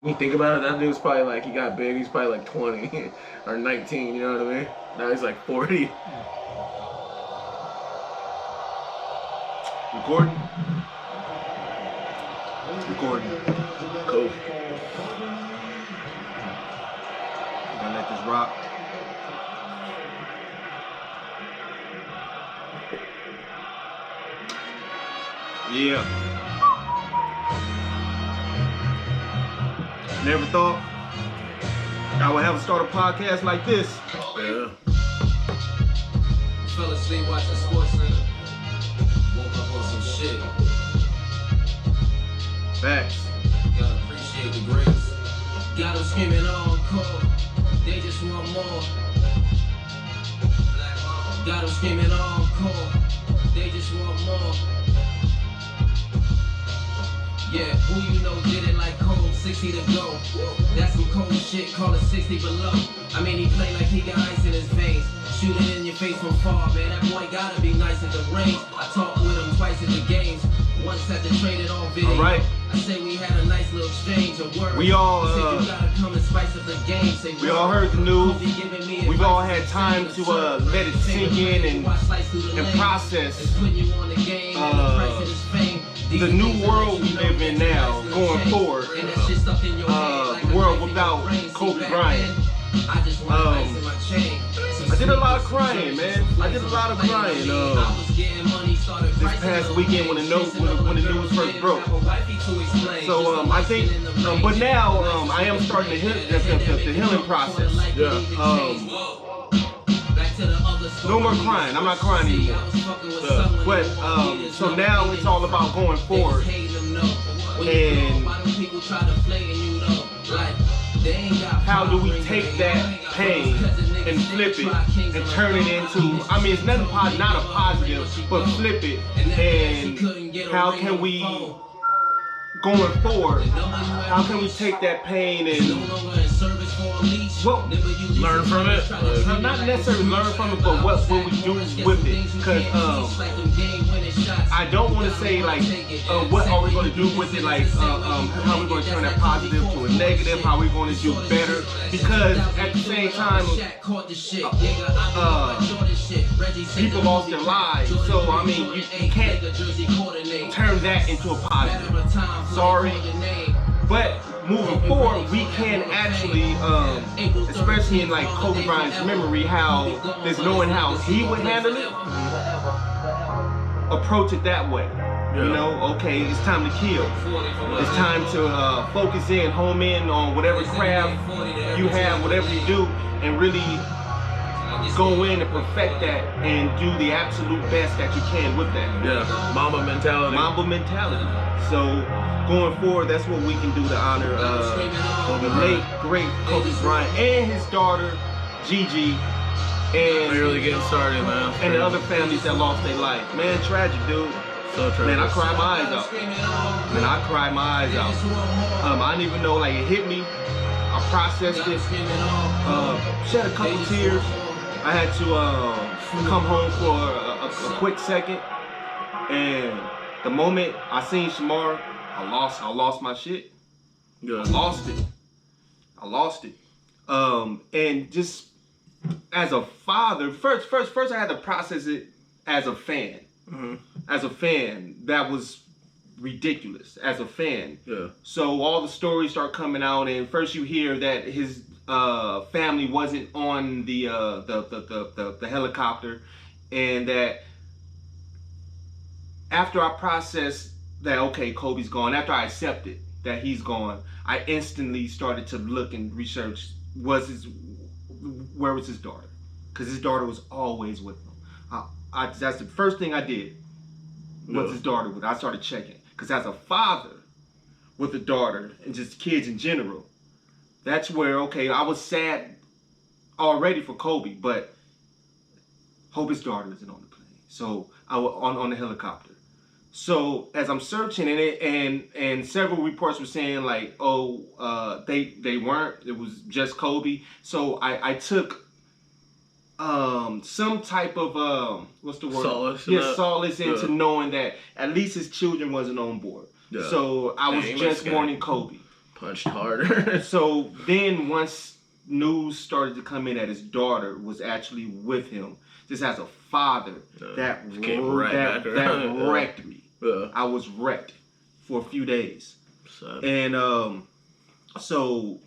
When you think about it, that dude's probably like, he got big, he's probably like 20 or 19, you know what I mean? Now he's like 40. Recording? Recording. Cool. Gonna let this rock. Yeah. Never thought I would have to start a podcast like this. Yeah. Fell asleep watching Sports Center. Woke up on some shit. Facts. Gotta appreciate the grace. Got them screaming encore. They just want more. Got them screaming encore. They just want more. Yeah, who you know did it like cold, 60 to go. That's some cold shit, call it 60 below. I mean, he play like he got ice in his veins. Shooting in your face from far, man. That boy gotta be nice at the range. I talked with him twice at the games. Once had to trade it on video. All right. I say we had a nice little exchange of words. We all, said you gotta come and spice up the game. Say, we all heard the news. We've all had time to let it sink in and process the new world we live in now, going forward. The world without Kobe Bryant. I did a lot of crying, man. I did a lot of crying. This past weekend when the news first broke. So I think, but now I am starting the healing process. Yeah. No more crying. I'm not crying anymore. But so now it's all about going forward and how do we take that pain and flip it and turn it into, I mean, it's nothing not a positive, but flip it, and how can we, going forward, how can we take that pain and Learn from it? Not necessarily learn from it, but what we do with it. Because I don't want to say like, what are we going to do with it, like how we're going to turn that positive to a negative, how we're going to do better. Because at the same time, people lost their lives. So, I mean, you can't turn that into a positive. Sorry. But moving forward, we can actually, especially in like Kobe Bryant's memory, how there's knowing how he would handle it, approach it that way. You know, okay, it's time to kill. It's time to focus in, home in on whatever craft you have, whatever you do, and really go in and perfect that and do the absolute best that you can with that. Yeah, Mamba mentality. Mamba mentality. So going forward, that's what we can do to honor the late, great Kobe Bryant and his daughter, GiGi, and Barely getting started, man. and the other families that lost their life. Man, tragic, dude. So tragic. Man, I cried my eyes out. Man, I cried my eyes out. I didn't even know, like, it hit me. I processed it. Shed a couple tears. I had to come home for a quick second. And the moment I seen Shamar, I lost my shit. Yeah. I lost it. And just as a father, first I had to process it as a fan. Mm-hmm. As a fan, that was ridiculous. As a fan. Yeah. So all the stories start coming out, and first you hear that his family wasn't on the helicopter, and that after I processed that, okay, Kobe's gone, after I accepted that he's gone, I instantly started to look and research, where was his daughter? Because his daughter was always with him. That's the first thing I did. What's his daughter with? I started checking. Because as a father with a daughter, and just kids in general, that's where, okay, I was sad already for Kobe, but hope his daughter isn't on the plane. So I was on the helicopter. So as I'm searching and several reports were saying like, they weren't, it was just Kobe. So I took some type of what's the word? Solace. Solace into knowing that at least his children wasn't on board. Yeah. So I was Dang, just that's mourning Kobe. punched harder. So then once news started to come in that his daughter was actually with him, just as a father, that wrecked me. Yeah. I was wrecked for a few days. Sad. And so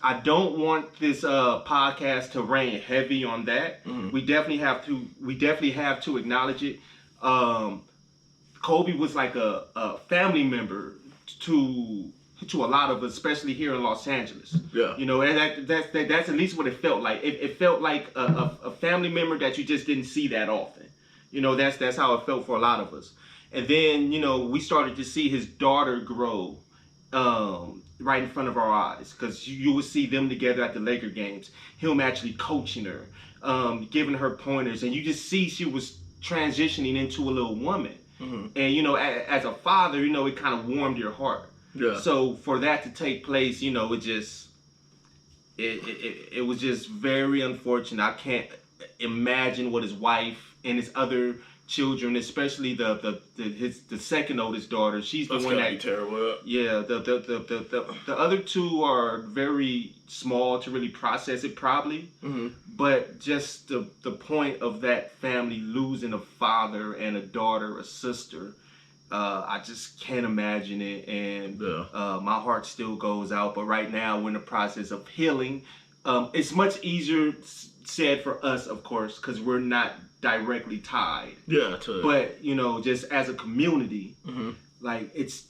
I don't want this podcast to rain heavy on that. Mm-hmm. We definitely have to acknowledge it. Kobe was like a family member to a lot of us, especially here in Los Angeles. Yeah. You know, and that's at least what it felt like. It felt like a family member that you just didn't see that often. You know, that's how it felt for a lot of us. And then, you know, we started to see his daughter grow right in front of our eyes, because you would see them together at the Laker games, him actually coaching her, giving her pointers, and you just see she was transitioning into a little woman. Mm-hmm. And, you know, as a father, you know, it kind of warmed your heart. Yeah. So for that to take place, you know, it was just very unfortunate. I can't imagine what his wife and his other children, especially the second oldest daughter, she's the one that terrible. Yeah, the other two are very small to really process it probably. Mm-hmm. But just the point of that family losing a father and a daughter, a sister, I just can't imagine it, and my heart still goes out. But right now we're in the process of healing. It's much easier said for us, of course, because we're not directly tied. Yeah, but you know, just as a community, mm-hmm. like it's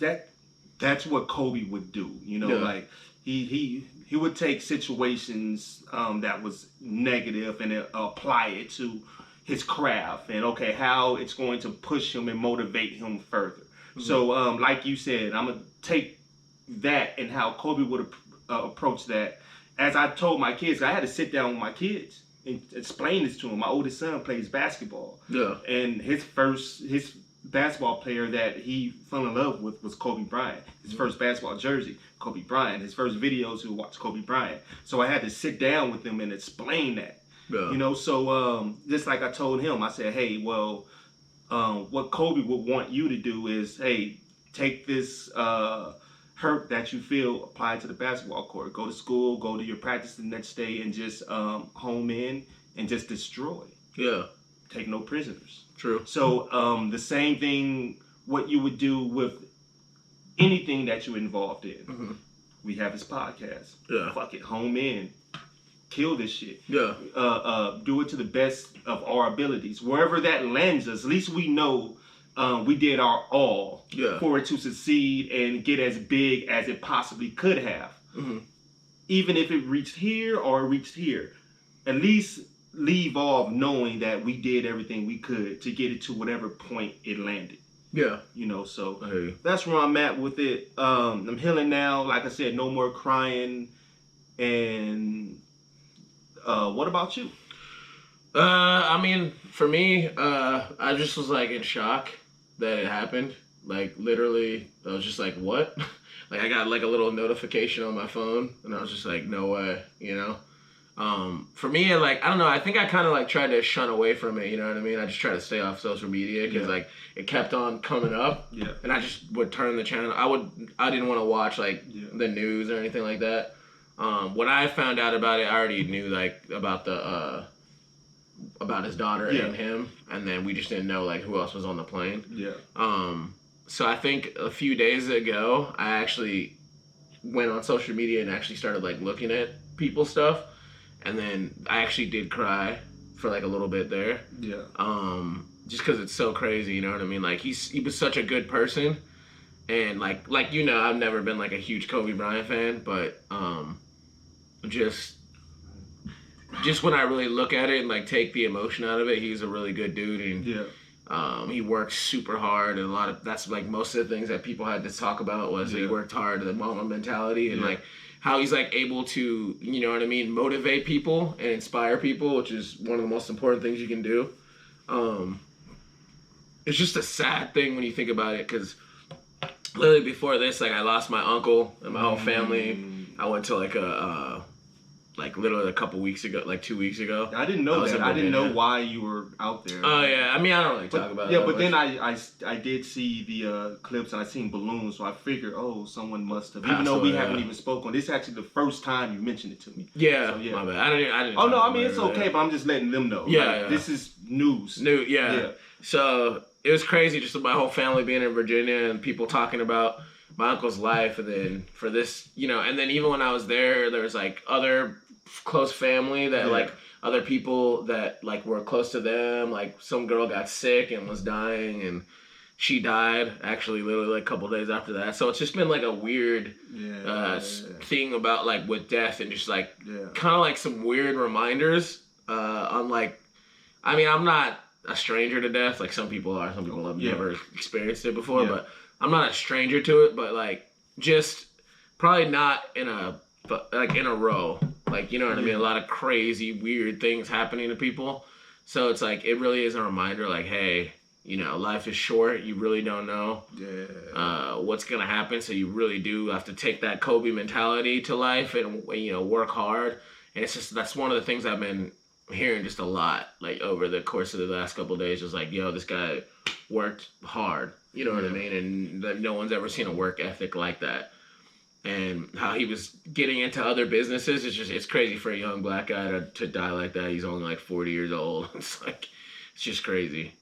that's what Kobe would do. You know, like he would take situations that was negative and apply it to his craft, and okay, how it's going to push him and motivate him further. Mm-hmm. So like you said, I'm gonna take that and how Kobe would approach that. As I told my kids, I had to sit down with my kids and explain this to him. My oldest son plays basketball. Yeah. And his basketball player that he fell in love with was Kobe Bryant. His first basketball jersey, Kobe Bryant. His first videos, he watched Kobe Bryant. So I had to sit down with him and explain that. Yeah. You know, so just like I told him, I said, hey, well, what Kobe would want you to do is, hey, take this hurt that you feel, apply it to the basketball court. Go to school, go to your practice the next day, and just home in and just destroy. Yeah. Take no prisoners. True. So the same thing, what you would do with anything that you're involved in. Mm-hmm. We have this podcast. Yeah. Fuck it, home in. Kill this shit. Yeah. Do it to the best of our abilities. Wherever that lands us, at least we know we did our all for it to succeed and get as big as it possibly could have. Mm-hmm. Even if it reached here or reached here, at least leave off knowing that we did everything we could to get it to whatever point it landed. Yeah. You know, so that's where I'm at with it. I'm healing now. Like I said, no more crying. And what about you? I mean, for me, I just was like in shock that it happened. Like literally, I was just like, what? Like I got like a little notification on my phone, and I was just like, no way, you know. For me, like I don't know. I think I kind of like tried to shun away from it. You know what I mean? I just tried to stay off social media because like it kept on coming up. Yeah. And I just would turn the channel. I didn't want to watch like the news or anything like that. When I found out about it, I already knew like about his daughter and him, and then we just didn't know like who else was on the plane. Yeah. So I think a few days ago, I actually went on social media and actually started like looking at people's stuff, and then I actually did cry for like a little bit there. Yeah. Just because it's so crazy, you know what I mean? Like he was such a good person, and like you know, I've never been like a huge Kobe Bryant fan, but just when I really look at it and like take the emotion out of it, he's a really good dude, and he works super hard, and that's like most of the things that people had to talk about was he worked hard, the mama mentality, and like how he's like able to, you know what I mean, motivate people and inspire people, which is one of the most important things you can do. It's just a sad thing when you think about it, because literally before this, like I lost my uncle and my whole family. I went to like like literally a couple weeks ago, like 2 weeks ago. I didn't know that. I didn't know why you were out there. Oh yeah, I mean I don't really talk about it. Yeah, but then I did see the clips and I seen balloons, so I figured, oh, someone must have. Even though we haven't even spoken, this is actually the first time you mentioned it to me. Yeah, so, yeah. My bad. I didn't. Oh no, I mean it's okay, but I'm just letting them know. Yeah, this is news. Yeah. So it was crazy, just my whole family being in Virginia and people talking about my uncle's life, and then for this, and then even when I was there was like other close family that like other people that like were close to them, like some girl got sick and was dying and she died actually literally like a couple days after that. So it's just been like a weird thing about like with death and just like kind of like some weird reminders on like, I mean, I'm not a stranger to death. Like some people are, some people have never experienced it before, but I'm not a stranger to it, but like just probably not in a row. Like, you know what I mean? A lot of crazy, weird things happening to people. So it's like, it really is a reminder like, hey, life is short. You really don't know what's going to happen. So you really do have to take that Kobe mentality to life and, work hard. And it's just, that's one of the things I've been hearing just a lot, like over the course of the last couple of days, just like, this guy worked hard. You know what I mean? And that no one's ever seen a work ethic like that. And how he was getting into other businesses, it's crazy for a young black guy to die like that. He's only like 40 years old. It's just crazy.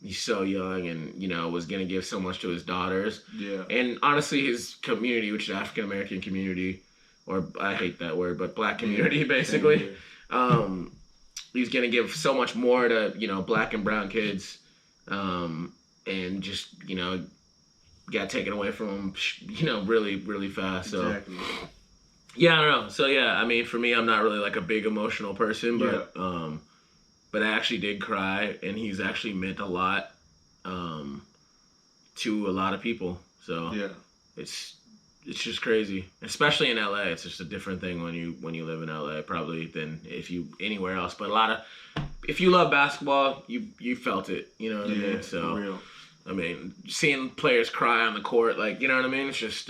He's so young and, was going to give so much to his daughters. Yeah. And honestly, his community, which is African American community, or I hate that word, but black community basically, he's going to give so much more to, black and brown kids. And just, got taken away from him, really, really fast. So, exactly. Yeah, I don't know. So, yeah, I mean, for me, I'm not really like a big emotional person, but I actually did cry, and he's actually meant a lot to a lot of people. So, it's just crazy, especially in LA. It's just a different thing when you live in LA probably than if you anywhere else. But if you love basketball, you felt it. You know what I mean? So. For real. I mean, seeing players cry on the court, like, you know what I mean? It's just,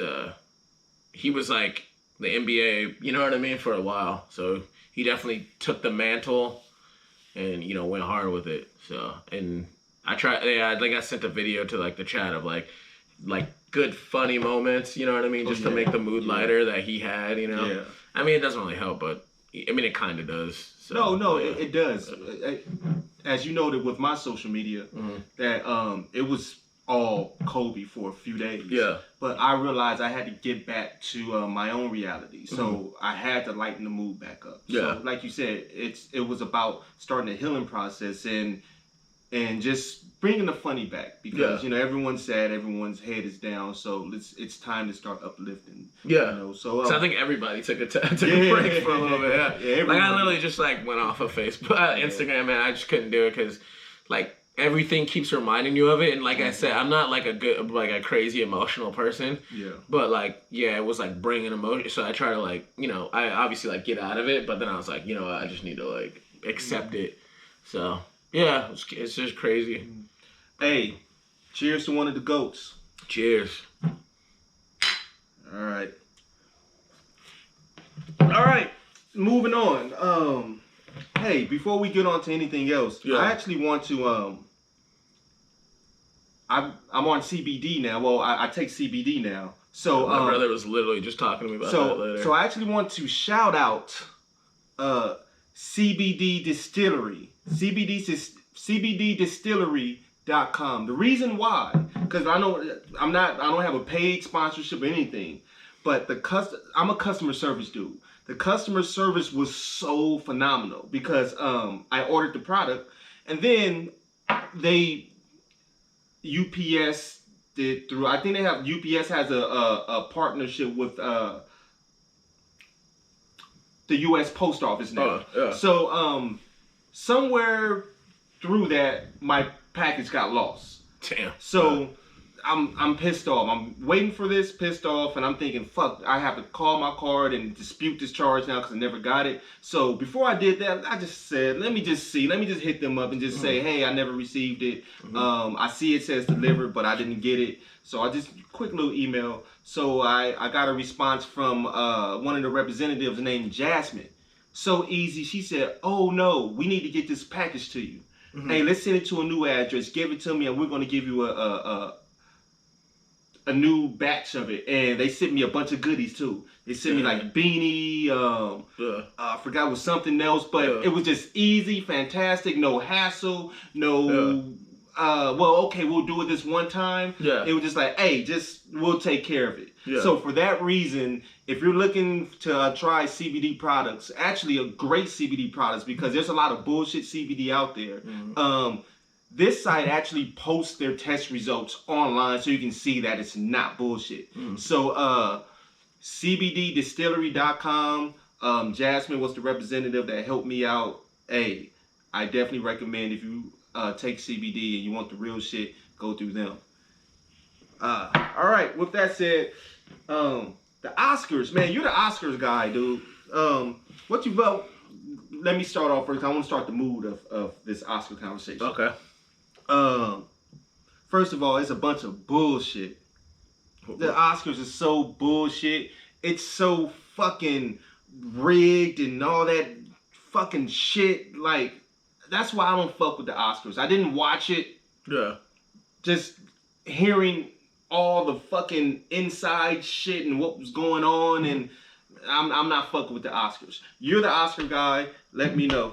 he was like the NBA, you know what I mean, for a while. So he definitely took the mantle and, went hard with it. So, and I sent a video to like the chat of like good funny moments, you know what I mean? Just to make the mood lighter that he had, Yeah. I mean, it doesn't really help, but I mean, it kind of does. So, no, it does. As you noted with my social media, that it was all Kobe for a few days. Yeah. But I realized I had to get back to my own reality, so I had to lighten the mood back up. Yeah. So, like you said, it was about starting the healing process and just bringing the funny back because everyone's sad, everyone's head is down, so it's time to start uplifting. Yeah. So I think everybody took a break for a little bit. Yeah. Like I literally just like went off of Facebook, Instagram, and I just couldn't do it because like everything keeps reminding you of it. And like I said, I'm not like a crazy emotional person. Yeah. But like it was like bringing emotion. So I try to like I obviously like get out of it, but then I was like I just need to like accept it. So. Yeah, it's just crazy. Hey, cheers to one of the GOATs. Cheers. All right, moving on. Hey, before we get on to anything else, I actually want to, I'm on CBD now. Well, I take CBD now. So my brother was literally just talking to me about that later. So I actually want to shout out CBD Distillery. CBDdistillery.com. The reason why, because I don't have a paid sponsorship or anything, but I'm a customer service dude. The customer service was so phenomenal because I ordered the product and then UPS did through. I think UPS has a partnership with the U.S. Post Office now. So somewhere through that, my package got lost. Damn. So I'm pissed off. I'm waiting for this, pissed off, and I'm thinking, fuck, I have to call my card and dispute this charge now because I never got it. So before I did that, I just said, let me just hit them up and just say, hey, I never received it. I see it says delivered, but I didn't get it. So I just, quick little email. So I got a response from one of the representatives named Jasmine. So easy. She said, oh no, we need to get this package to you. Hey, let's send it to a new address. Give it to me, and we're going to give you a new batch of it. And they sent me a bunch of goodies too. They sent me like beanie. I forgot it was something else, but it was just easy, fantastic, no hassle, no. Well, okay, we'll do it this one time. Yeah. It was just like, hey, we'll take care of it. Yeah. So for that reason, if you're looking to try CBD products, actually a great CBD products, because there's a lot of bullshit CBD out there. This site actually posts their test results online so you can see that it's not bullshit. So CBDdistillery.com, Jasmine was the representative that helped me out. Hey, I definitely recommend if you take CBD and you want the real shit, go through them. All right, with that said, the Oscars, man, you're the Oscars guy, dude. What you vote? Let me start off first. I want to start the mood of this Oscar conversation. Okay. First of all, it's a bunch of bullshit. The Oscars is so bullshit. It's so fucking rigged and all that fucking shit. Like, that's why I don't fuck with the Oscars. I didn't watch it. Yeah. Just hearing all the fucking inside shit and what was going on, and I'm not fucking with the Oscars. You're the Oscar guy. Let me know.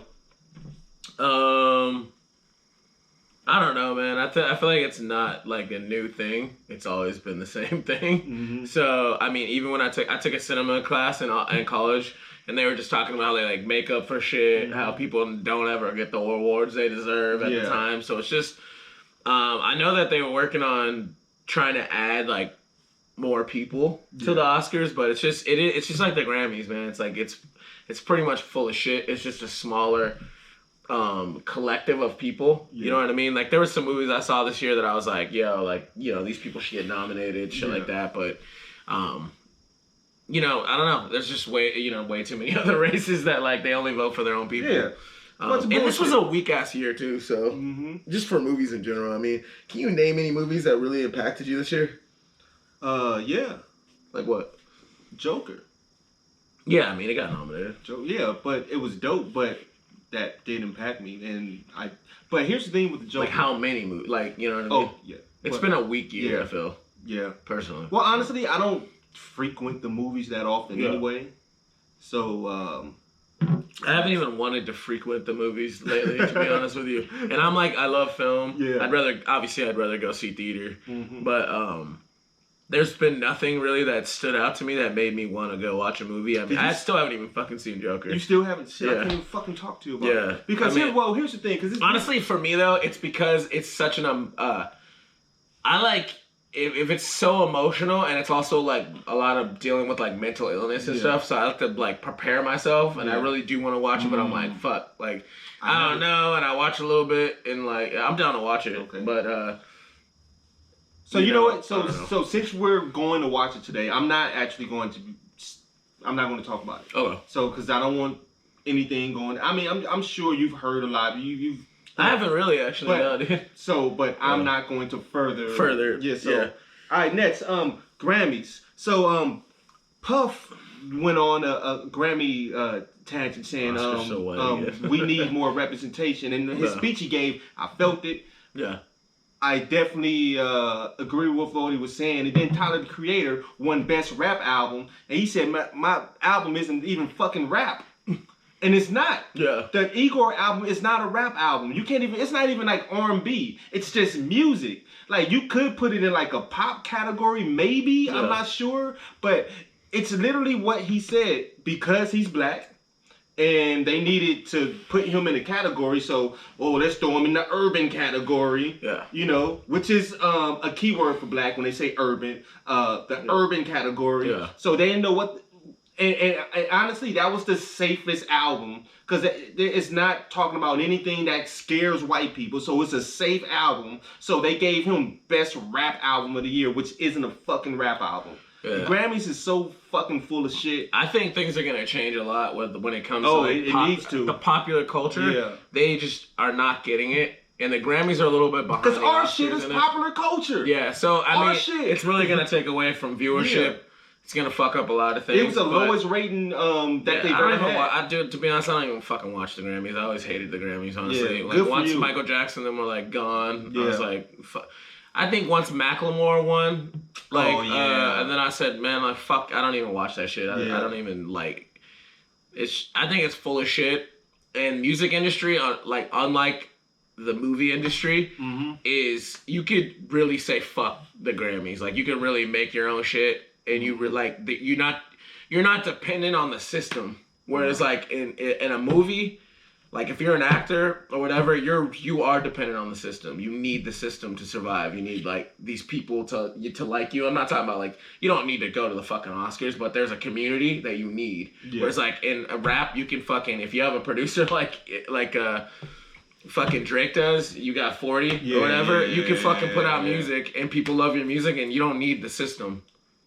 I don't know, man. I feel like it's not like a new thing. It's always been the same thing. So, I mean, even when I took a cinema class in college, and they were just talking about how they like make up for shit, how people don't ever get the awards they deserve at the time. So it's just, I know that they were working on trying to add like more people to the Oscars, but it's just like the Grammys, man. It's like it's pretty much full of shit. It's just a smaller collective of people. You know what I mean? Like there were some movies I saw this year that I was like, yo, like, you know, these people should get nominated, shit like that. But you know, I don't know. There's just way too many other races that like they only vote for their own people. Yeah. And this was a weak ass year too, so just for movies in general. I mean, can you name any movies that really impacted you this year? Yeah. Like what? Joker. Yeah, I mean it got nominated. Yeah, but it was dope, but that did impact me, but here's the thing with the Joker. Like how many movies? Like, you know what I mean? Oh yeah. It's been a weak year, I feel. Yeah. Personally. Well, honestly, I don't frequent the movies that often anyway. So I haven't even wanted to frequent the movies lately, to be honest with you. And I'm like, I love film. Yeah. I'd rather go see theater. But there's been nothing really that stood out to me that made me want to go watch a movie. I mean, I still haven't even fucking seen Joker. You still haven't seen? I can't even fucking talk to you about it. Because here's the thing. Because honestly, for me though, it's because it's such an I like. If it's so emotional and it's also like a lot of dealing with like mental illness and stuff, so I have to like prepare myself, and I really do want to watch it, but I'm like, fuck, like I don't know, and I watch a little bit and like I'm down to watch it, but so you know what? So since we're going to watch it today, I'm not going to talk about it. Okay. So because I don't want anything going. I mean, I'm sure you've heard a lot. You've I haven't really actually, no, dude. So, but I'm not going to further. Yeah. So, all right. Next, Grammys. So, Puff went on a Grammy tangent saying, we need more representation. And his speech he gave, I felt it. Yeah. I definitely agree with what he was saying. And then Tyler, the Creator, won Best Rap Album, and he said, my album isn't even fucking rap. And it's not. Yeah. The Igor album is not a rap album. You can't even, it's not even like R&B. It's just music. Like you could put it in like a pop category, maybe. I'm not sure. But it's literally what he said, because he's black and they needed to put him in a category. So, let's throw him in the urban category. Yeah. You know, which is a key word for black when they say urban. The urban category. Yeah. So they didn't know what. And honestly, that was the safest album because it's not talking about anything that scares white people. So it's a safe album. So they gave him best rap album of the year, which isn't a fucking rap album. Yeah. The Grammys is so fucking full of shit. I think things are gonna change a lot when it comes to it needs to. The popular culture. Yeah. They just are not getting it. And the Grammys are a little bit behind. Because our shit is popular culture. Yeah, so I mean, it's really gonna take away from viewership. Yeah. It's gonna fuck up a lot of things. It was the lowest rating that they've ever had. To be honest, I don't even fucking watch the Grammys. I always hated the Grammys, honestly. Yeah, like once Michael Jackson and them were like gone, I was like, fuck. I think once Macklemore won, and then I said, man, like fuck, I don't even watch that shit. I don't even like. I think it's full of shit. And music industry, like unlike the movie industry, is you could really say fuck the Grammys. Like you could really make your own shit. And you're not dependent on the system. Whereas like in a movie, like if you're an actor or whatever, you are dependent on the system. You need the system to survive. You need like these people to like you. I'm not talking about like you don't need to go to the fucking Oscars, but there's a community that you need. Yeah. Whereas like in a rap, you can fucking if you have a producer like fucking Drake does, you got 40 or whatever, you can fucking put out music and people love your music and you don't need the system.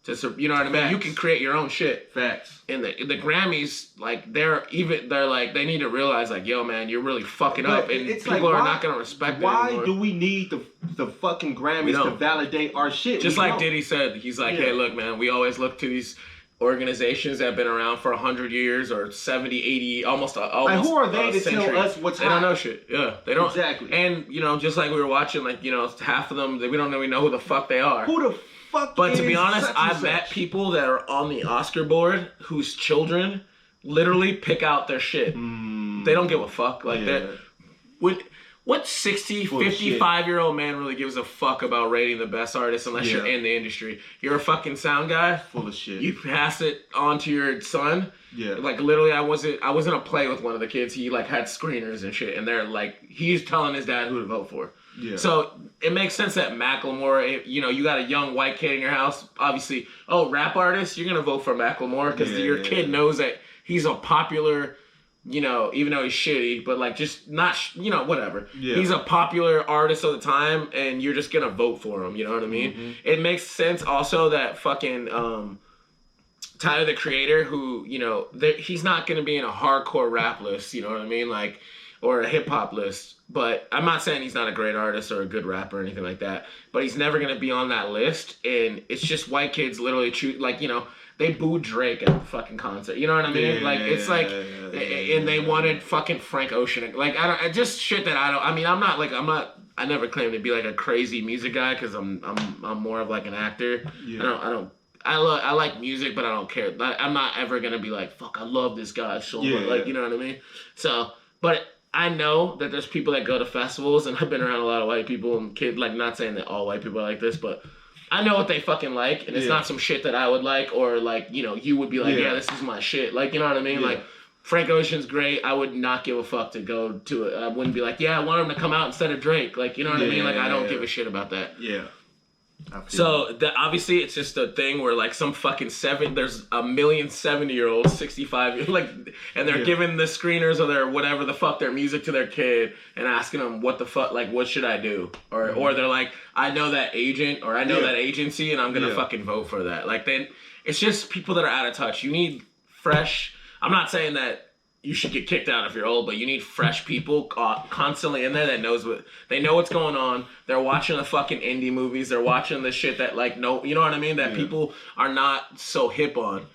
You know what I mean? You can create your own shit. Facts. And the Grammys, like they need to realize like, yo man, you're really fucking up, and people are not gonna respect it anymore. Why do we need the fucking Grammys to validate our shit? Just like Diddy said, he's like, hey, look, man, we always look to these organizations that have been around for 100 years or 70, 80, almost. And who are they to tell us what's hot? They don't know shit. Yeah, they don't. Exactly. And just like we were watching, like half of them, we don't even know who the fuck they are. Who the But to be honest, I've met people that are on the Oscar board whose children literally pick out their shit. They don't give a fuck. Like that. What 60, 55-year-old man really gives a fuck about rating the best artist unless you're in the industry? You're a fucking sound guy. Full of shit. You pass it on to your son. Yeah. Like literally, I was in a play with one of the kids. He like had screeners and shit, and they're like, he's telling his dad who to vote for. Yeah. So it makes sense that Macklemore, you got a young white kid in your house. Obviously, rap artist, you're gonna vote for Macklemore because your kid knows that he's a popular, even though he's shitty, but like just not, whatever. Yeah. He's a popular artist of the time, and you're just gonna vote for him. You know what I mean? Mm-hmm. It makes sense also that fucking Tyler the Creator, who he's not gonna be in a hardcore rap list. You know what I mean? Like. Or a hip-hop list, but I'm not saying he's not a great artist or a good rapper or anything like that, but he's never going to be on that list, and it's just white kids literally they booed Drake at the fucking concert, you know what I mean? And they wanted fucking Frank Ocean, like, just shit that I never claim to be like a crazy music guy, because I'm more of like an actor. Yeah. I like music, but I don't care. I'm not ever going to be like, fuck, I love this guy so much, like, you know what I mean? So, but I know that there's people that go to festivals, and I've been around a lot of white people and kids, like, not saying that all white people are like this, but I know what they fucking like, and it's not some shit that I would like, or like, you would be like, yeah, this is my shit. Like, you know what I mean? Yeah. Like, Frank Ocean's great. I would not give a fuck to go to it. I wouldn't be like, yeah, I want him to come out instead of Drake. Like, you know what I mean? Like, I don't give a shit about that. Yeah. So obviously it's just a thing where like some fucking there's a million 70-year-olds, 65, like, and they're giving the screeners or their whatever the fuck their music to their kid and asking them what the fuck, like, what should I do? Or they're like, I know that agent or I know that agency and I'm gonna fucking vote for that. Like, then it's just people that are out of touch. You need fresh. I'm not saying that you should get kicked out if you're old, but you need fresh people constantly in there that they know what's going on. They're watching the fucking indie movies. They're watching the shit that you know what I mean? That people are not so hip on.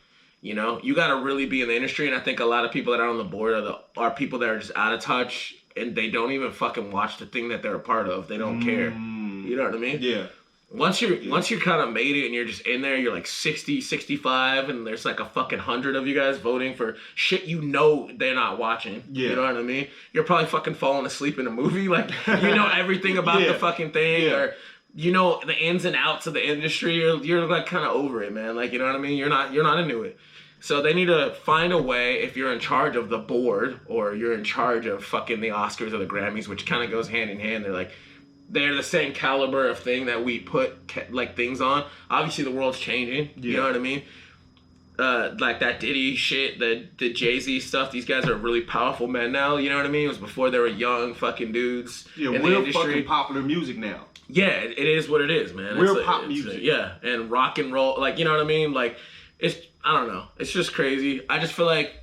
You got to really be in the industry, and I think a lot of people that are on the board are people that are just out of touch, and they don't even fucking watch the thing that they're a part of. They don't care. You know what I mean? Yeah. Once you kind of made it and you're just in there, you're like 60, 65, and there's like a fucking 100 of you guys voting for shit they're not watching. Yeah. You know what I mean? You're probably fucking falling asleep in a movie. Like, everything about the fucking thing, or the ins and outs of the industry. You're like kind of over it, man. Like, you know what I mean? You're not into it. So they need to find a way, if you're in charge of the board or you're in charge of fucking the Oscars or the Grammys, which kind of goes hand in hand. They're the same caliber of thing that we put like things on. Obviously, the world's changing. You know what I mean? like that Diddy shit, the Jay-Z stuff. These guys are really powerful men now. You know what I mean? It was before they were young fucking dudes in the industry. Fucking popular music now. Yeah, it is what it is, man. Real pop music. Yeah, and rock and roll, like, you know what I mean? Like, I don't know. It's just crazy. I just feel like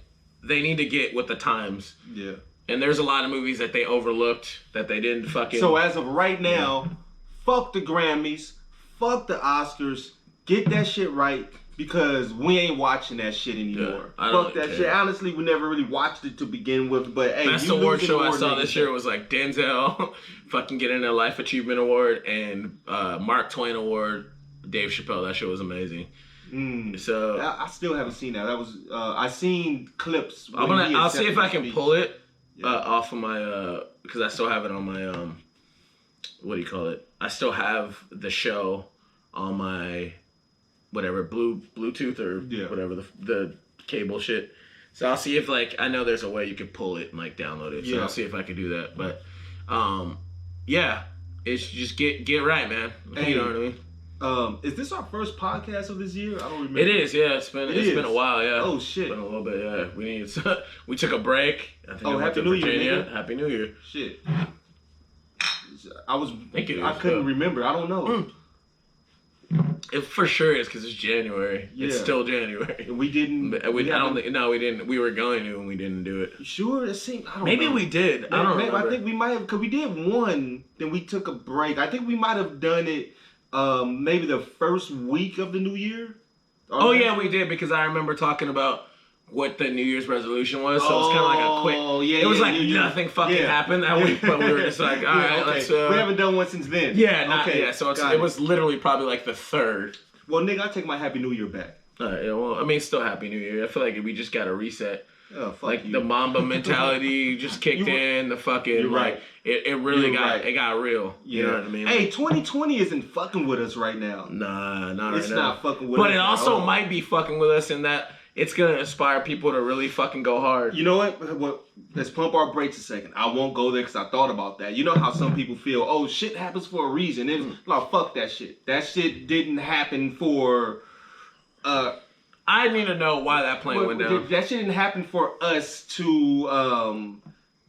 they need to get with the times. Yeah. And there's a lot of movies that they overlooked that they didn't fucking... So as of right now, fuck the Grammys, fuck the Oscars, get that shit right, because we ain't watching that shit anymore. Yeah, fuck that shit. Honestly, we never really watched it to begin with, but hey, Best award show I saw this year was like Denzel fucking getting a Life Achievement Award and Mark Twain Award, Dave Chappelle. That shit was amazing. So I still haven't seen that. That was I seen clips. I'll see if I can pull it off of my because I still have it on my what do you call it? I still have the show on my whatever Bluetooth or whatever the cable shit. So I'll see if like I know there's a way you could pull it and like download it. So I'll see if I can do that. But it's just get right, man. Hey, you know what I mean? Is this our first podcast of this year? I don't remember. It is, yeah. It's been a while, yeah. Oh shit. It's been a little bit, yeah. We took a break. I think Happy New Year, nigga. Happy New Year. Shit. Thank you. I couldn't remember. I don't know. It for sure is because it's January. Yeah. It's still January. We didn't. We didn't. We were going to, and we didn't do it. You sure? It seemed. I don't Maybe know. we did. I don't know. I think we might have, because we did one, then we took a break. I think we might have done it maybe the first week of the new year. Oh yeah, we did, because I remember talking about what the New Year's resolution was. So it was kind of like a quick. It was like nothing fucking happened that week, but we were just like, all right, let's. We haven't done one since then. Yeah, so it was literally probably like the third. Well, nigga, I take my Happy New Year back. Well, I mean, still Happy New Year. I feel like we just got to reset. Oh, fuck like you. The Mamba mentality just kicked in. The fucking You're right. It really got real. Yeah. You know what I mean? Hey, 2020 isn't fucking with us right now. Nah, not right now. It's not fucking with us. But it also might be fucking with us in that it's gonna inspire people to really fucking go hard. You know what? Let's pump our brakes a second. I won't go there because I thought about that. You know how some people feel, oh, shit happens for a reason. And like, fuck that shit. That shit didn't happen for. I need to know why that plane went down. That shit didn't happen for us to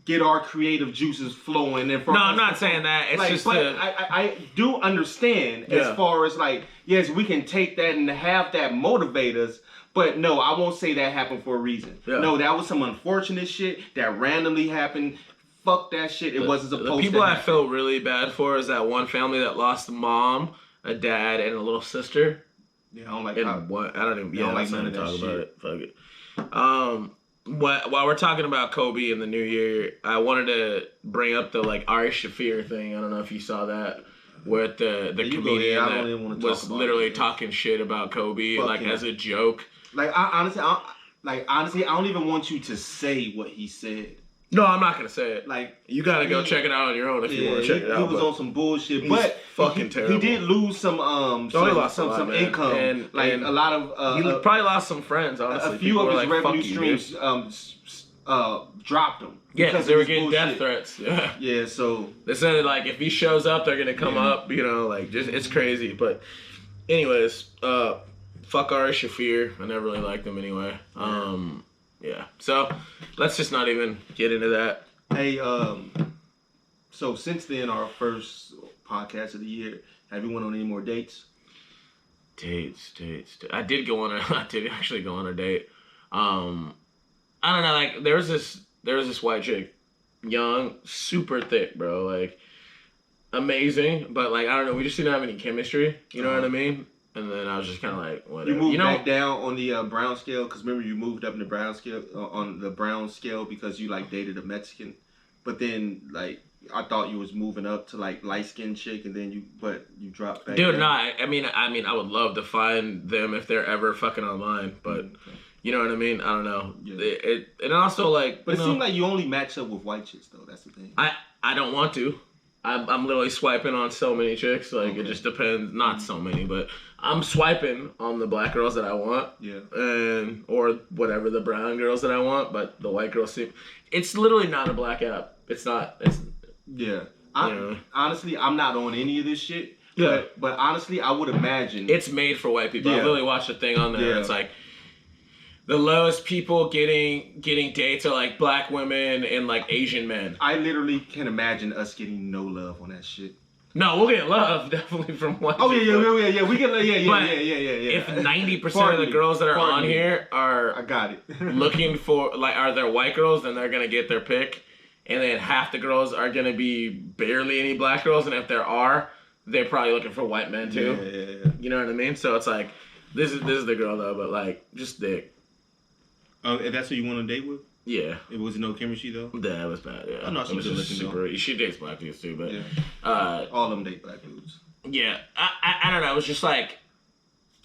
get our creative juices flowing. And I'm not saying that. It's just. I do understand as far as like, yes, we can take that and have that motivate us. But no, I won't say that happened for a reason. Yeah. No, that was some unfortunate shit that randomly happened. Fuck that shit. It wasn't supposed to happen. The people I feel really bad for is that one family that lost a mom, a dad, and a little sister. Yeah, I don't like what I don't even. Yeah, like none of that shit. About it. Fuck it. While we're talking about Kobe and the New Year, I wanted to bring up the like Ari Shaffir thing. I don't know if you saw that, where the comedian that was literally talking shit about Kobe, like as a joke. Like honestly, I don't even want you to say what he said. No, I'm not gonna say it. Like, you gotta go check it out on your own if you want to check it out. He was on some bullshit, but fucking terrible. He did lose some some income, and a lot of. He probably lost some friends. Honestly, a few of his revenue streams dropped him. Yeah, because they were getting death threats. Yeah. Yeah, so they said like if he shows up, they're gonna come up. You know, like just it's crazy. But anyways, fuck Ari Shaffir. I never really liked him anyway. Yeah. So let's just not even get into that. Hey, so since then, our first podcast of the year, have you went on any more dates? Dates. I did actually go on a date. I don't know, like there was this white chick, young, super thick, bro, like amazing, but like I don't know, we just didn't have any chemistry. You know what I mean? And then I was just kind of like, whatever. You moved back down on the brown scale, because remember you moved up in the brown scale on the brown scale because you like dated a Mexican, but then like I thought you was moving up to like light skinned chick, and then you dropped back. Dude, down. no, I mean I would love to find them if they're ever fucking online, but you know what I mean? I don't know. Yeah. And also like, but it seems like you only match up with white chicks though. That's the thing. I don't want to. I'm literally swiping on so many chicks. Like, it just depends. Not so many, but I'm swiping on the black girls that I want. Yeah. Or whatever, the brown girls that I want. But the white girls seem... It's literally not a black app. It's not... Yeah. Honestly, I'm not on any of this shit. Yeah. But honestly, I would imagine... It's made for white people. I really watched a thing on there. Yeah. It's like... The lowest people getting dates are like black women and like Asian men. I literally can imagine us getting no love on that shit. No, we'll get love definitely from white. Oh yeah. We get yeah. If 90% of the girls that are on here are I got it. looking for like are there white girls, then they're gonna get their pick, and then half the girls are gonna be barely any black girls, and if there are, they're probably looking for white men too. Yeah. You know what I mean? So it's like this is the girl though, but like just dick. If that's who you want to date with? Yeah. It was no chemistry though? That was bad, yeah. I know she was good looking super. She dates black dudes too, but all of them date black dudes. Yeah. I don't know. It was just like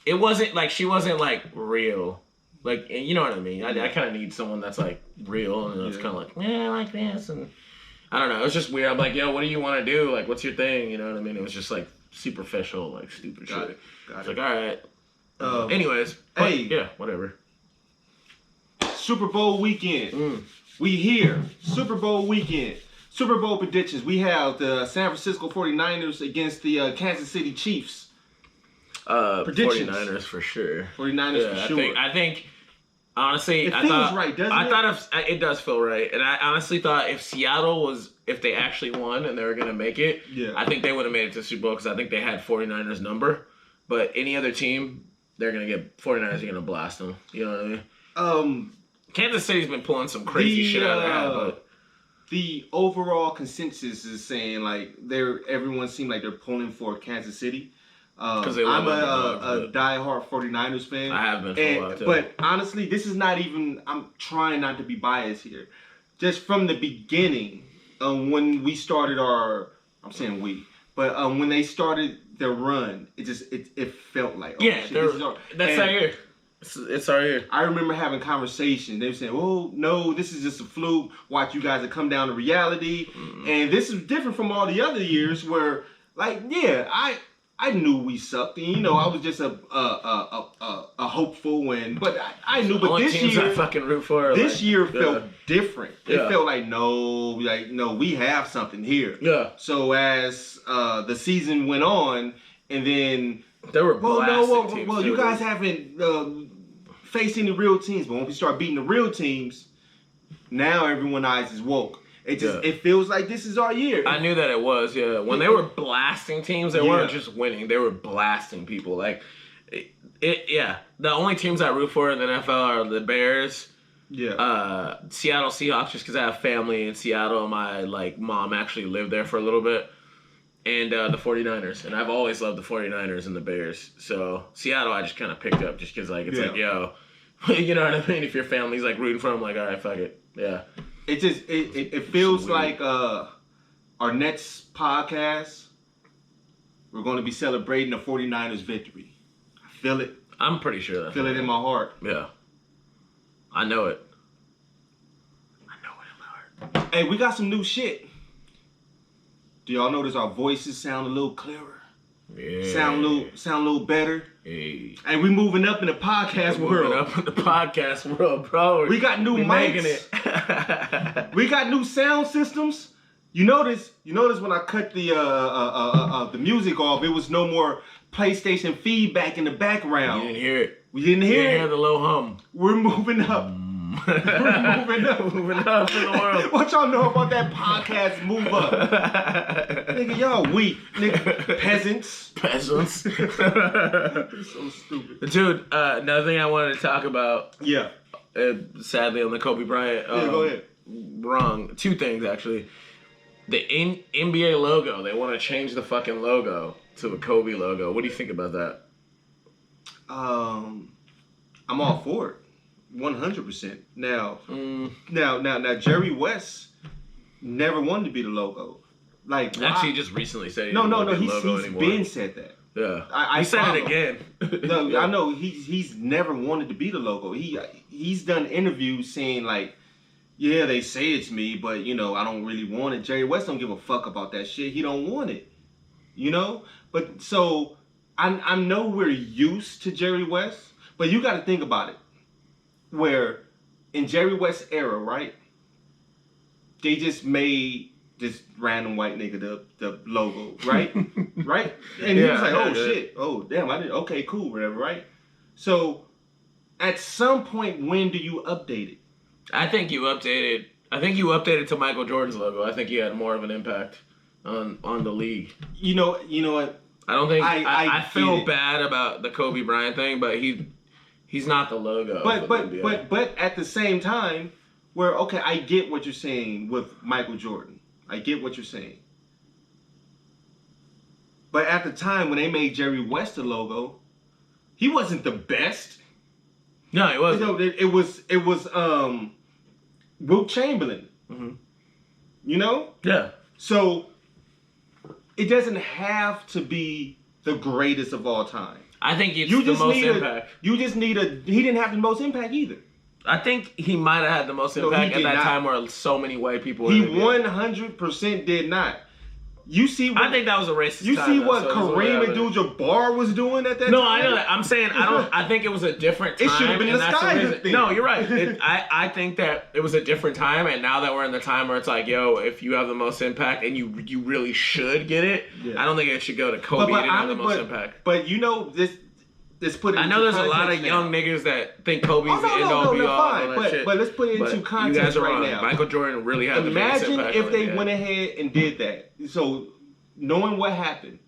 it wasn't like she wasn't like real. Like you know what I mean? I kind of need someone that's like real and it's kind of like, yeah, I like this and I don't know. It was just weird. I'm like, yo, what do you want to do? Like, what's your thing? You know what I mean? It was just like superficial, like stupid shit. It's like, all right. Anyways, hey, yeah, whatever. Super Bowl weekend. We here. Super Bowl weekend. Super Bowl predictions. We have the San Francisco 49ers against the Kansas City Chiefs. Predictions. 49ers for sure. 49ers for sure. I think honestly, it feels right, doesn't it? I thought it does feel right. And I honestly thought if they actually won and they were going to make it, I think they would have made it to the Super Bowl because I think they had 49ers number. But any other team, they're going to get 49ers are going to blast them. You know what I mean? Kansas City's been pulling some crazy shit out of their hat, but the overall consensus is saying like everyone seemed like they're pulling for Kansas City. I'm a diehard 49ers fan. I have been for a while too. But honestly, this is not even. I'm trying not to be biased here. Just from the beginning, when we started I'm saying we, but when they started their run, it felt like that's our year. It's our year. I remember having conversations. They were saying, "Oh no, this is just a fluke. Watch you guys come down to reality." And this is different from all the other years where, like, I knew we sucked, and I was just a hopeful win. But I knew. But this year, I fucking root for. This year felt different. It felt like no, we have something here. Yeah. So as the season went on, and then there were teams you guys haven't faced any real teams. But when we start beating the real teams, now everyone's eyes is woke. It feels like this is our year. I knew that it was, yeah. When they were blasting teams, they weren't just winning. They were blasting people. Like, the only teams I root for in the NFL are the Bears, Seattle Seahawks, just because I have family in Seattle. My, mom actually lived there for a little bit. And the 49ers. And I've always loved the 49ers and the Bears. So, Seattle I just kind of picked up just because, yo, you know what I mean? If your family's, rooting for them, all right, fuck it. Yeah. It feels like our next podcast, we're going to be celebrating the 49ers victory. I feel it. I'm pretty sure that. I feel it in my heart. Yeah. I know it. in my heart. Hey, we got some new shit. Do y'all notice our voices sound a little clearer? Yeah. Sound a little better? Hey. And we moving up in the podcast world. Moving up in the podcast world, bro. We got new mics. We got new sound systems. You notice when I cut the music off, it was no more PlayStation feedback in the background. You didn't hear it. We didn't hear it. You didn't hear the low hum. We're moving up. We're moving up. Moving up in the world. What y'all know about that podcast move up? Nigga, y'all weak. Nigga, peasants. Peasants. So stupid. Dude, another thing I wanted to talk about. Yeah. Sadly, on the Kobe Bryant. Go ahead. Wrong. Two things, actually. The NBA logo. They want to change the fucking logo to a Kobe logo. What do you think about that? I'm all for it. 100%. Now, Jerry West never wanted to be the logo. Actually, he just recently said he no. He's been said that. Yeah, he said it again. No, yeah. I know he's never wanted to be the logo. He's done interviews saying yeah, they say it's me, but I don't really want it. Jerry West don't give a fuck about that shit. He don't want it. But so I know we're used to Jerry West, but you got to think about it. Where in Jerry West's era, right? They just made this random white nigga the logo, right? Right? And he was like, oh shit, oh damn, I did okay, cool, whatever, right? So at some point, when do you update it? I think you updated to Michael Jordan's logo. I think he had more of an impact on the league. You know what? I don't think I feel bad about the Kobe Bryant thing, but he's not the logo. But at the same time, where okay, I get what you're saying with Michael Jordan. I get what you're saying. But at the time when they made Jerry West the logo, he wasn't the best. No, he wasn't. You know, it was Wilt Chamberlain. Mm-hmm. You know? Yeah. So it doesn't have to be the greatest of all time. I think it's the most impact. He didn't have the most impact either. I think he might have had the most impact at that time where so many white people were. He 100% did not. You see what, I think that was a racist You time, see what Kareem Abdul-Jabbar was doing at that time? No, I know that. I'm saying I think it was a different time. It should have been the sky thing. No, you're right. I think that it was a different time, and now that we're in the time where it's like, yo, if you have the most impact and you really should get it, I don't think it should go to Kobe. He didn't have the most impact. But you know, let's put it I know there's a lot of young niggas that think Kobe's the end all be all and all that shit. But let's put it into context you guys are right wrong. now. Michael Jordan really had the biggest impact. Imagine if they went ahead and did that. So, knowing what happened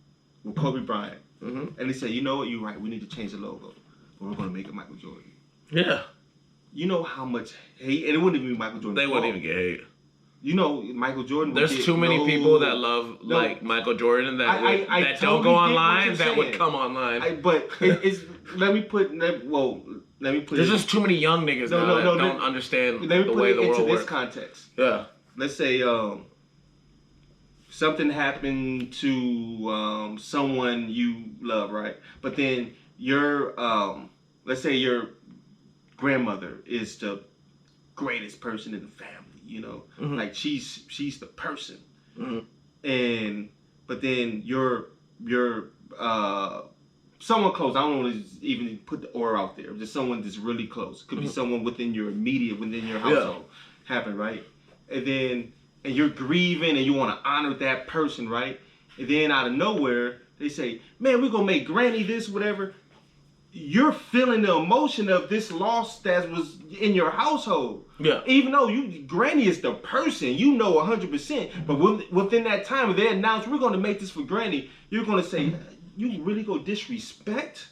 with Kobe Bryant, and they said, you know what, you're right, we need to change the logo, but we're going to make it Michael Jordan. Yeah. You know how much hate, and it wouldn't even be Michael Jordan. They wouldn't even get hate. You know, Michael Jordan. There's too many people that love like Michael Jordan that that don't go online that would come online. But let me put. There's just too many young niggas now that don't understand the way the world works. Let me put it into this context. Yeah. Let's say something happened to someone you love, right? But then your let's say your grandmother is the greatest person in the family. You know, like she's the person, but then you're someone close. I don't want to even put the or out there. Just someone that's really close. Could be someone within your household. Happen, right? And you're grieving and you want to honor that person, right? And then out of nowhere they say, "Man, we're gonna make Granny this, whatever." You're feeling the emotion of this loss that was in your household. Yeah. Even though Granny is the person, you know 100%. But within that time, if they announce we're going to make this for Granny, you're going to say, you really go disrespect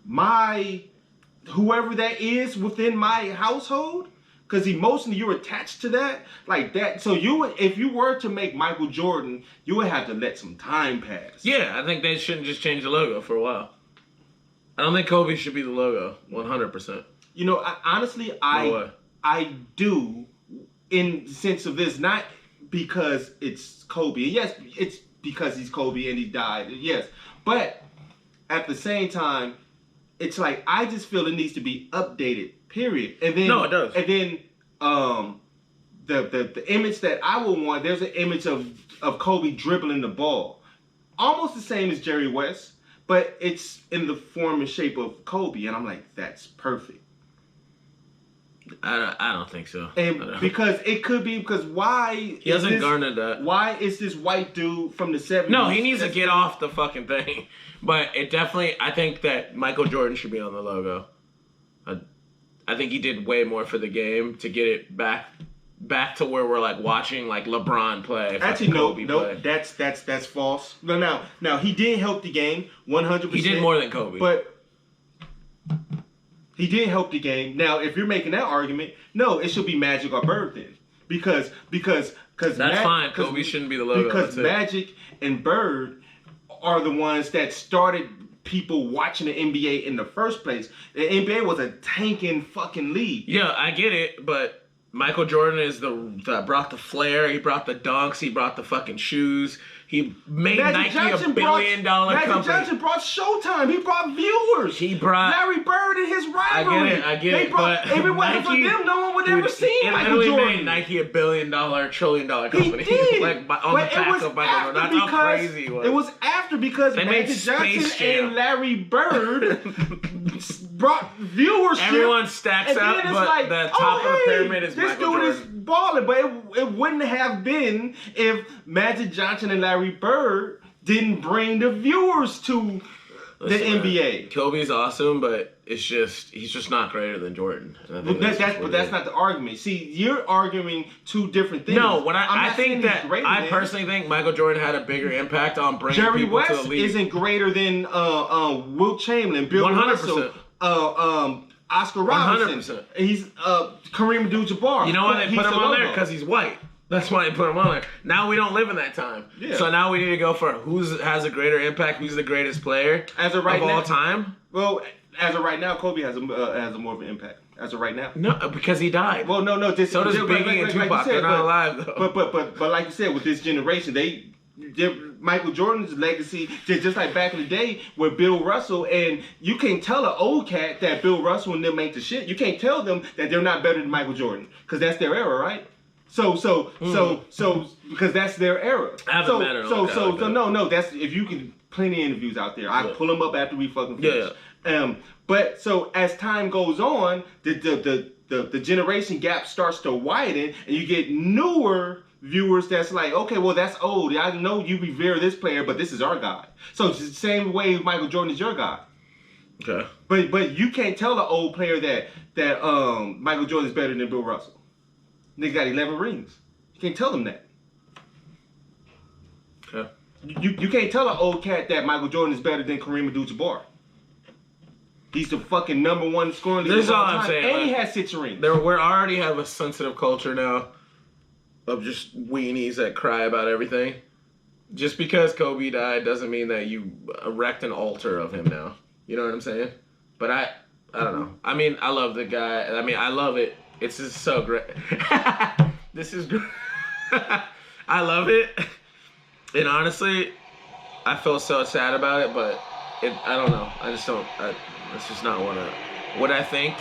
whoever that is within my household? Because emotionally you're attached to that, like that. So if you were to make Michael Jordan, you would have to let some time pass. Yeah, I think they shouldn't just change the logo for a while. I don't think Kobe should be the logo, 100%. You know, honestly, I do, in the sense of this, not because it's Kobe. Yes, it's because he's Kobe and he died. Yes, but at the same time, it's like I just feel it needs to be updated. Period. And then no, it does. And then the image that I would want. There's an image of Kobe dribbling the ball, almost the same as Jerry West. But it's in the form and shape of Kobe, and I'm like, that's perfect. I don't think so. And because it could be why he hasn't garnered that. Why is this white dude from the 70s? No, he needs to get off the fucking thing. But it definitely, I think that Michael Jordan should be on the logo. I think he did way more for the game to get it back to where we're like watching like LeBron play. Actually, no, that's false. No, now he did help the game 100%. He did more than Kobe, but he did help the game. Now, if you're making that argument, no, it should be Magic or Bird then, because that's fine. Kobe shouldn't be the logo because Magic and Bird are the ones that started people watching the NBA in the first place. The NBA was a tanking fucking league. Yeah, I get it, but Michael Jordan is that brought the flair. He brought the dunks. He brought the fucking shoes. He made Nike $1 billion company. Magic Johnson brought Showtime. He brought viewers. He brought Larry Bird and his rivalry. I get it. But if it wasn't for them, no one would ever see Michael Jordan. It made Nike $1 billion, trillion-dollar company. He did. Like on the back of Michael Jordan. That's how crazy it was. It was after because Magic Johnson and Larry Bird brought viewership. Everyone stacks up, but like, the top of the pyramid is Michael Jordan. This dude is balling, but it wouldn't have been if Magic Johnson and Larry Bird didn't bring the viewers to Listen, the NBA. Kobe's awesome, but he's just not greater than Jordan. But that's not the argument. See, you're arguing two different things. No, I personally think Michael Jordan had a bigger impact on bringing Jerry people West to the league. isn't greater than Wilt Chamberlain, Bill 100%. Russell, Oscar Robertson. 100%. He's Kareem Abdul-Jabbar. You know why they put him on there? Because he's white. That's why they put him on there. Now we don't live in that time. Yeah. So now we need to go for who has a greater impact, who's the greatest player of all time. Well, as of right now, Kobe has a more of an impact. As of right now. No, because he died. Well, no. So does Biggie and Tupac. They're not alive though. But like you said, with this generation, Michael Jordan's legacy, just like back in the day with Bill Russell, and you can't tell an old cat that Bill Russell and them ain't the shit. You can't tell them that they're not better than Michael Jordan, because that's their era, right? So because that's their era. No, that's, if you can, plenty of interviews out there. I'll pull them up after we fucking finish. Yeah. But so as time goes on, the generation gap starts to widen, and you get newer viewers that's like, okay, well, that's old. I know you revere this player, but this is our guy. So it's the same way Michael Jordan is your guy. Okay. But you can't tell the old player that Michael Jordan is better than Bill Russell. Nigga got 11 rings. You can't tell them that. Okay. You can't tell an old cat that Michael Jordan is better than Kareem Abdul-Jabbar. He's the fucking #1 scoring leader. This is all I'm saying. And he has 6 rings. We already have a sensitive culture now of just weenies that cry about everything. Just because Kobe died doesn't mean that you erect an altar of him now. You know what I'm saying? But I don't know. I mean, I love the guy. I mean, I love it. It's just so great. This is great. I love it. And honestly, I feel so sad about it, but I don't know. I just don't. That's just not what I think.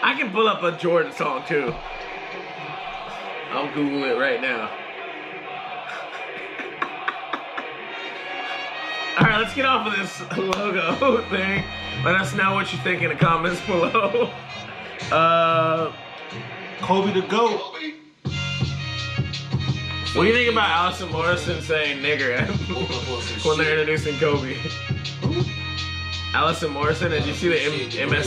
I can pull up a Jordan song too. I'll Google it right now. Alright, let's get off of this logo thing. Let us know what you think in the comments below. Kobe the GOAT. What do you think about Allison Morrison saying nigger when they're introducing Kobe? Allison Morrison, did you see the MS